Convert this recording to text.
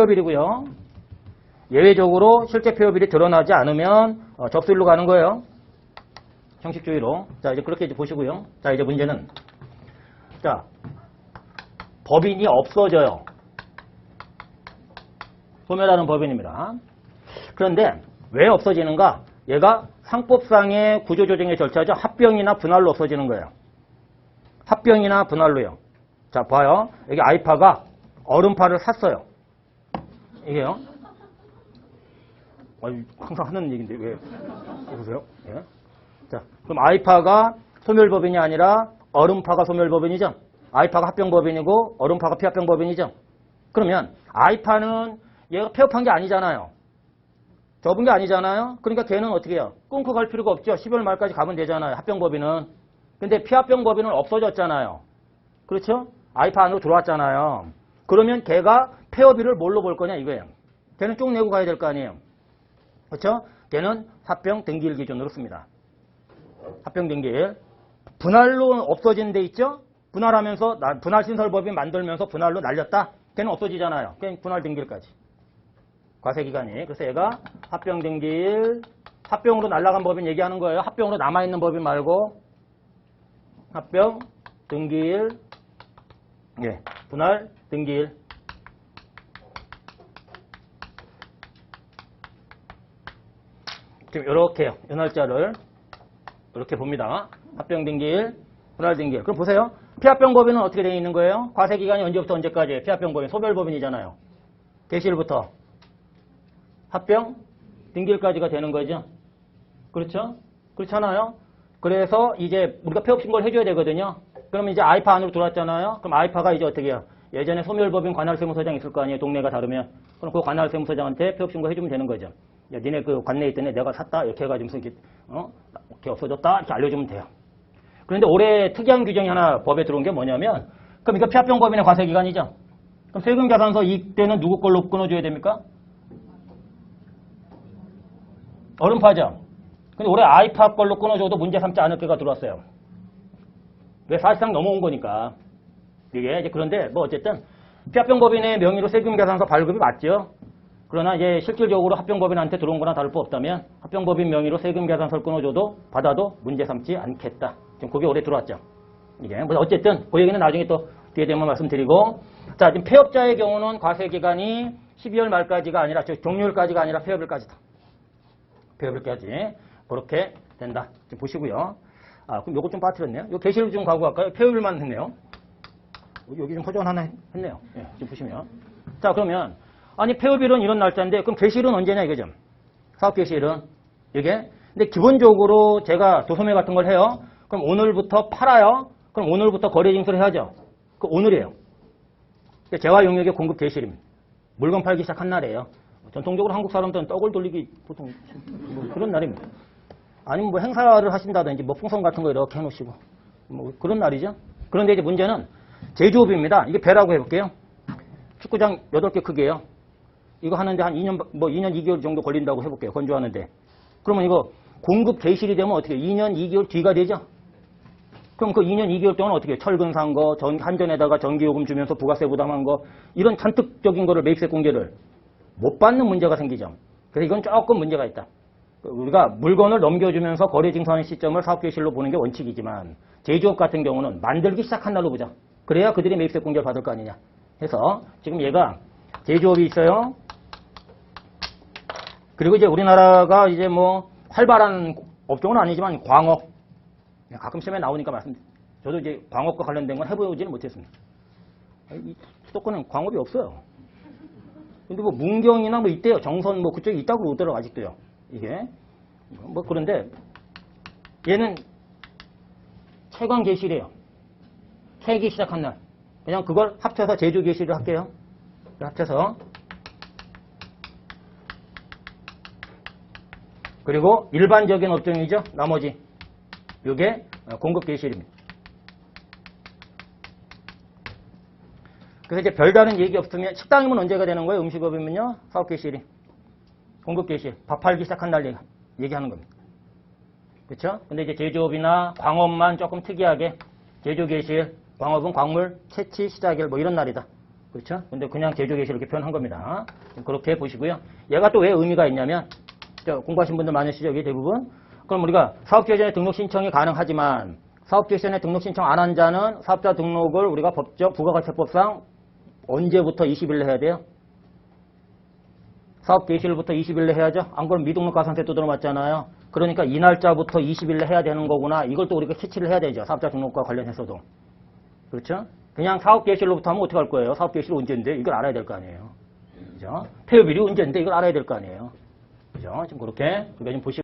폐업일이고요. 예외적으로 실제 폐업일이 드러나지 않으면 접수일로 가는 거예요. 형식주의로. 자, 이제 그렇게 이제 보시고요. 자, 이제 문제는 자, 법인이 없어져요. 소멸하는 법인입니다. 그런데 왜 없어지는가? 얘가 상법상의 구조조정의 절차죠. 합병이나 분할로 없어지는 거예요. 합병이나 분할로요. 자, 봐요. 여기 아이파가 얼음파를 샀어요. 이게요. 항상 하는 얘기인데 왜 보세요? 예. 자, 그럼 아이파가 소멸법인이 아니라 얼음파가 소멸법인이죠. 아이파가 합병법인이고 얼음파가 피합병법인이죠. 그러면 아이파는 얘가 폐업한 게 아니잖아요. 접은 게 아니잖아요. 그러니까 걔는 어떻게 해요? 끊고 갈 필요가 없죠. 12월 말까지 가면 되잖아요. 합병법인은. 근데 피합병법인은 없어졌잖아요. 그렇죠? 아이파 안으로 들어왔잖아요. 그러면 걔가 폐업일을 뭘로 볼 거냐 이거예요. 걔는 쭉 내고 가야 될 거 아니에요. 그렇죠? 걔는 합병 등기일 기준으로 씁니다. 합병 등기일. 분할로 없어진 데 있죠? 분할하면서 분할 신설법인 만들면서 분할로 날렸다. 걔는 없어지잖아요. 그냥 분할 등기일까지. 과세기간이. 그래서 얘가 합병 등기일, 합병으로 날아간 법인 얘기하는 거예요. 합병으로 남아있는 법인 말고 합병 등기일, 예, 분할 등기일. 지금 이렇게요. 이 날짜를 이렇게 봅니다. 합병 등기일, 분할 등기일. 그럼 보세요. 피합병 법인은 어떻게 되어 있는 거예요? 과세기간이 언제부터 언제까지? 피합병 법인, 소멸법인이잖아요. 개시일부터 합병 등기일까지가 되는 거죠. 그렇죠? 그렇잖아요. 그래서 이제 우리가 폐업 신고를 해줘야 되거든요. 그러면 이제 아이파 안으로 들어왔잖아요. 그럼 아이파가 이제 어떻게 해요? 예전에 소멸법인 관할세무서장 있을 거 아니에요. 동네가 다르면. 그럼 그 관할세무서장한테 폐업 신고 해주면 되는 거죠. 야, 니네 그 관내에 있던 애 내가 샀다. 이렇게 해가지고 무슨 이렇게 없어졌다. 이렇게 알려주면 돼요. 그런데 올해 특이한 규정이 하나 법에 들어온 게 뭐냐면, 그럼 이거 피합병 법인의 과세기간이죠. 그럼 세금계산서 이때는 누구 걸로 끊어줘야 됩니까? 얼음파죠. 근데 올해 아이파 걸로 끊어줘도 문제 삼지 않을 게가 들어왔어요. 왜 사실상 넘어온 거니까. 이게 이제 그런데 뭐 어쨌든 피합병법인의 명의로 세금계산서 발급이 맞죠. 그러나 이제 실질적으로 합병법인한테 들어온 거나 다를 바 없다면 합병법인 명의로 세금계산서를 끊어줘도 받아도 문제 삼지 않겠다. 지금 그게 올해 들어왔죠. 이게 뭐 어쨌든 그 얘기는 나중에 또 뒤에 되면 말씀드리고, 자, 지금 폐업자의 경우는 과세기간이 12월 말까지가 아니라 종료일까지가 아니라 폐업일까지다. 폐업일까지 그렇게 된다. 지금 보시고요. 아, 그럼 요거 좀 빠뜨렸네요. 요 게시를 좀 가고 갈까요? 폐업일만 했네요. 여기 좀 포장 하나 했네요. 예, 지금 보시면. 자, 그러면 아니 폐업일은 이런 날짜인데 그럼 게시일은 언제냐 이거죠. 사업 게시일은 이게. 근데 기본적으로 제가 도소매 같은 걸 해요. 그럼 오늘부터 팔아요. 그럼 오늘부터 거래 징수를 해야죠. 그 오늘이에요. 재화 용역의 공급 게시일입니다. 물건 팔기 시작한 날이에요. 전통적으로 한국 사람들은 떡을 돌리기 보통 뭐 그런 날입니다. 아니면 뭐 행사를 하신다든지 뭐 풍선 같은 거 이렇게 해놓으시고 뭐 그런 날이죠. 그런데 이제 문제는 제조업입니다. 이게 배라고 해볼게요. 축구장 8개 크기예요. 이거 하는데 한 2년, 뭐 2년 2개월 정도 걸린다고 해볼게요. 건조하는데. 그러면 이거 공급 개시일이 되면 어떻게 2년 2개월 뒤가 되죠? 그럼 그 2년 2개월 동안 어떻게 철근 산 거, 한전에다가 전기요금 주면서 부가세 부담한 거, 이런 잔뜩적인 거를 매입세 공제를 못 받는 문제가 생기죠. 그래서 이건 조금 문제가 있다. 우리가 물건을 넘겨주면서 거래 징수하는 시점을 사업 개시일로 보는 게 원칙이지만 제조업 같은 경우는 만들기 시작한 날로 보자. 그래야 그들이 매입세 공제를 받을 거 아니냐. 해서 지금 얘가 제조업이 있어요. 그리고 이제 우리나라가 이제 뭐 활발한 업종은 아니지만 광업. 가끔 시험에 나오니까 말씀드립니다. 저도 이제 광업과 관련된 건 해보지는 못했습니다. 이 수도권은 광업이 없어요. 근데 뭐 문경이나 뭐 있대요. 정선 뭐 그쪽에 있다고 그러더라고 아직도요. 이게 뭐 그런데 얘는 채광 개시일이에요. 채기 시작한 날. 그냥 그걸 합쳐서 제조 개시를 할게요. 합쳐서. 그리고 일반적인 업종이죠. 나머지. 이게 공급 개시일입니다. 그래서 이제 별다른 얘기 없으면 식당이면 언제가 되는 거예요? 음식업이면요. 사업 개시일이. 공급 개시일. 밥 팔기 시작한 날 얘기하는 겁니다. 그렇죠? 근데 이제 제조업이나 광업만 조금 특이하게 제조 개시일, 광업은 광물 채취 시작일 뭐 이런 날이다. 그렇죠? 근데 그냥 제조 개시 이렇게 표현한 겁니다. 그렇게 보시고요. 얘가 또 왜 의미가 있냐면, 공부하신 분들 많으시죠? 여기 대부분. 그럼 우리가 사업주의전에 등록 신청이 가능하지만, 사업주의전에 등록 신청 안 한 자는 사업자 등록을 우리가 법적 부가가치법상 언제부터 20일내 해야 돼요? 사업 개시일부터 20일내 해야죠? 안 그러면 미등록 가산세 또 들어맞잖아요. 그러니까 이 날짜부터 20일내 해야 되는 거구나. 이걸 또 우리가 캐치를 해야 되죠. 사업자 등록과 관련해서도. 그렇죠? 그냥 사업 개시일로부터 하면 어떻게 할 거예요? 사업 개시일 언제인데? 이걸 알아야 될 거 아니에요. 그죠? 폐업일이 언제인데? 이걸 알아야 될 거 아니에요. 그죠? 지금 그렇게 우리가 좀 보시고.